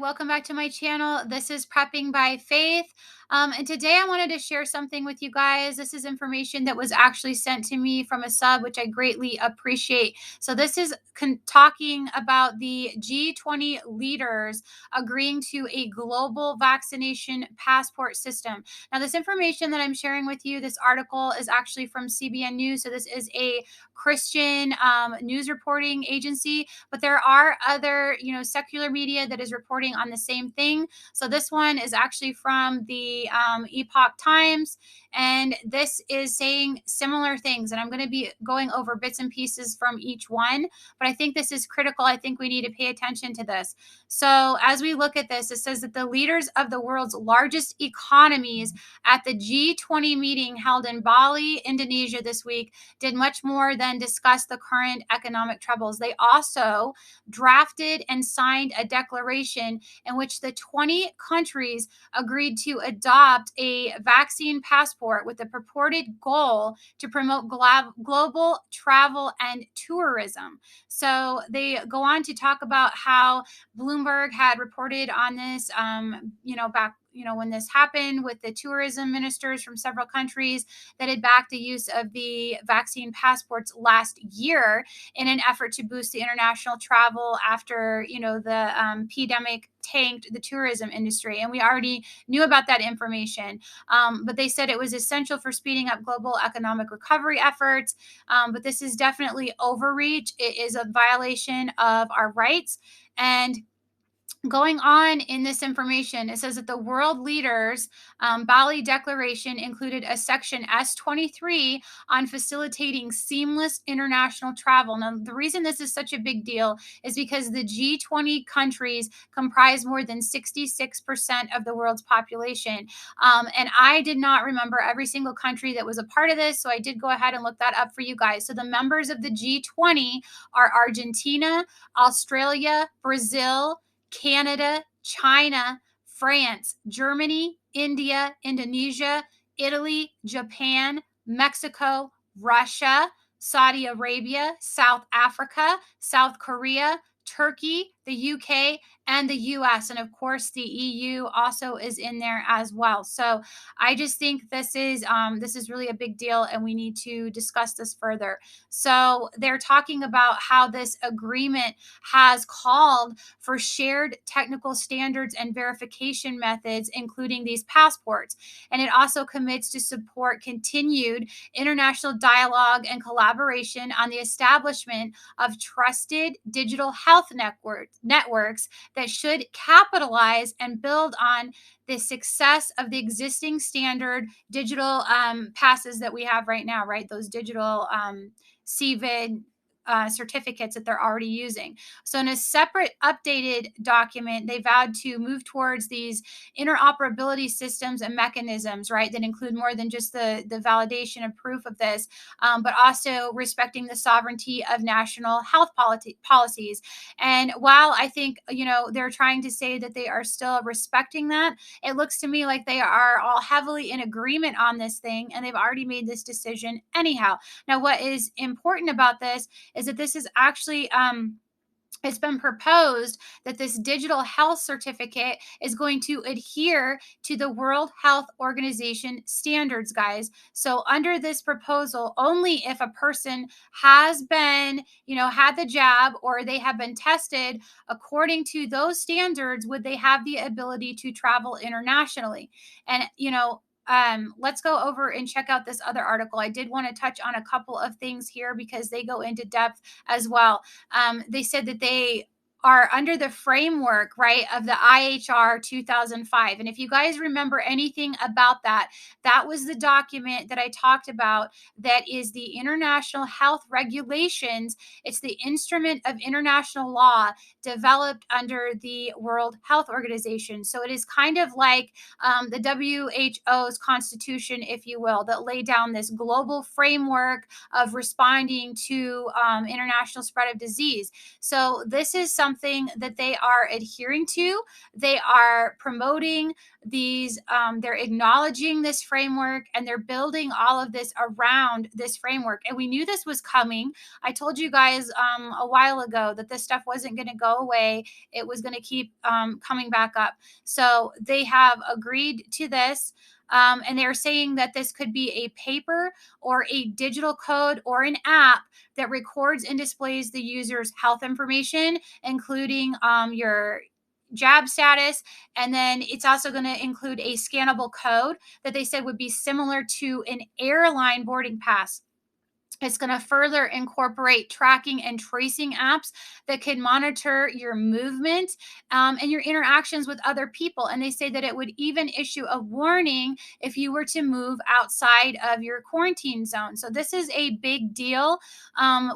welcome back to my channel. This is Prepping by Faith. And today I wanted to share something with you guys. This is information that was actually sent to me from a sub, which I greatly appreciate. So this is talking about the G20 leaders agreeing to a global vaccination passport system. Now, this information that I'm sharing with you, this article is actually from CBN News. So this is a Christian news reporting agency, but there are other, secular media that is reporting on the same thing. So this one is actually from the Epoch Times, and this is saying similar things. And I'm going to be going over bits and pieces from each one, but I think this is critical. I think we need to pay attention to this. So as we look at this, it says that the leaders of the world's largest economies at the G20 meeting held in Bali, Indonesia this week did much more than discuss the current economic troubles. They also drafted and signed a declaration in which the 20 countries agreed to adopt a vaccine passport with the purported goal to promote global travel and tourism. So they go on to talk about how Bloomberg had reported on this, back when this happened with the tourism ministers from several countries that had backed the use of the vaccine passports last year in an effort to boost the international travel after, the pandemic tanked the tourism industry. And we already knew about that information. But they said it was essential for speeding up global economic recovery efforts. But this is definitely overreach. It is a violation of our rights. And going on in this information, it says that the world leaders Bali Declaration included a section S23 on facilitating seamless international travel. Now, the reason this is such a big deal is because the G20 countries comprise more than 66% of the world's population. And I did not remember every single country that was a part of this, so I did go ahead and look that up for you guys. So the members of the G20 are Argentina, Australia, Brazil, Canada, China, France, Germany, India, Indonesia, Italy, Japan, Mexico, Russia, Saudi Arabia, South Africa, South Korea, Turkey, the UK, and the US. And of course, the EU also is in there as well. So I just think this is really a big deal, and we need to discuss this further. So they're talking about how this agreement has called for shared technical standards and verification methods, including these passports. And it also commits to support continued international dialogue and collaboration on the establishment of trusted digital health networks that should capitalize and build on the success of the existing standard digital passes that we have right now, right? Those digital CVID certificates that they're already using. So in a separate updated document, they vowed to move towards these interoperability systems and mechanisms, right, that include more than just the validation and proof of this, but also respecting the sovereignty of national health policies. And while I think, they're trying to say that they are still respecting that, it looks to me like they are all heavily in agreement on this thing, and they've already made this decision anyhow. Now, what is important about this is that this is actually it's been proposed that this digital health certificate is going to adhere to the World Health Organization standards, guys. So under this proposal, only if a person has been, had the jab or they have been tested according to those standards would they have the ability to travel internationally. And, let's go over and check out this other article. I did want to touch on a couple of things here because they go into depth as well. They said that they are under the framework, right, of the IHR 2005. And if you guys remember anything about that, that was the document that I talked about that is the international health regulations. It's the instrument of international law developed under the World Health Organization. So it is kind of like the WHO's constitution, if you will, that lay down this global framework of responding to international spread of disease. So this is something something that they are adhering to. They are promoting these, they're acknowledging this framework, and they're building all of this around this framework. And we knew this was coming. I told you guys a while ago that this stuff wasn't going to go away. It was going to keep coming back up. So they have agreed to this. And they're saying that this could be a paper or a digital code or an app that records and displays the user's health information, including your jab status. And then it's also going to include a scannable code that they said would be similar to an airline boarding pass. It's going to further incorporate tracking and tracing apps that can monitor your movement and your interactions with other people. And they say that it would even issue a warning if you were to move outside of your quarantine zone. So this is a big deal.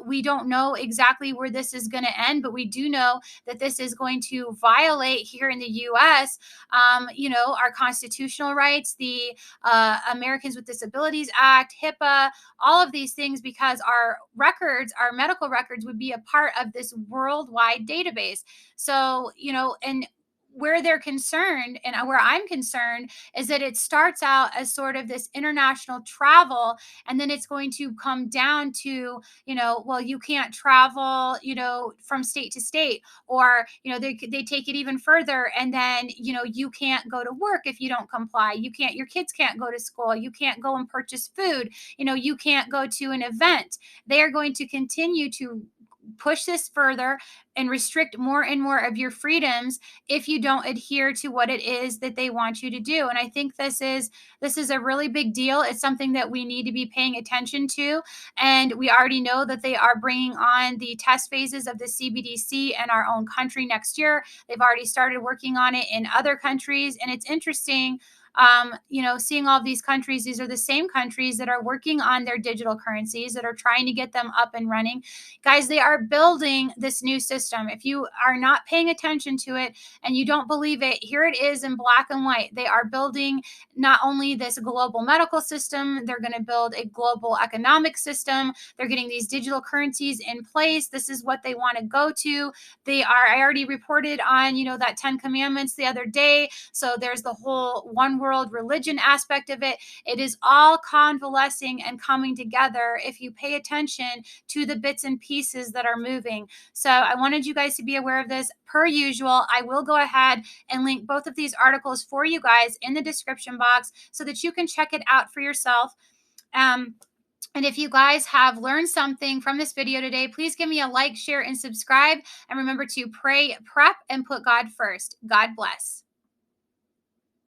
We don't know exactly where this is going to end, but we do know that this is going to violate here in the U.S., our constitutional rights, the Americans with Disabilities Act, HIPAA, all of these things, because our records, our medical records, would be a part of this worldwide database. So, and where they're concerned and where I'm concerned is that it starts out as sort of this international travel, and then it's going to come down to, well, you can't travel, from state to state, or, they take it even further, and then, you can't go to work if you don't comply. Your kids can't go to school. You can't go and purchase food. You can't go to an event. They are going to continue to push this further and restrict more and more of your freedoms if you don't adhere to what it is that they want you to do. And I think this is a really big deal. It's something that we need to be paying attention to. And we already know that they are bringing on the test phases of the CBDC in our own country next year. They've already started working on it in other countries. And it's interesting, seeing all these countries. These are the same countries that are working on their digital currencies, that are trying to get them up and running. Guys, they are building this new system. If you are not paying attention to it and you don't believe it, here it is in black and white. They are building not only this global medical system, they're going to build a global economic system. They're getting these digital currencies in place. This is what they want to go to. I already reported on, that 10 commandments the other day. So there's the whole one world religion aspect of it. It is all convalescing and coming together if you pay attention to the bits and pieces that are moving. So I wanted you guys to be aware of this. Per usual, I will go ahead and link both of these articles for you guys in the description box so that you can check it out for yourself. And if you guys have learned something from this video today, please give me a like, share, and subscribe. And remember to pray, prep, and put God first. God bless.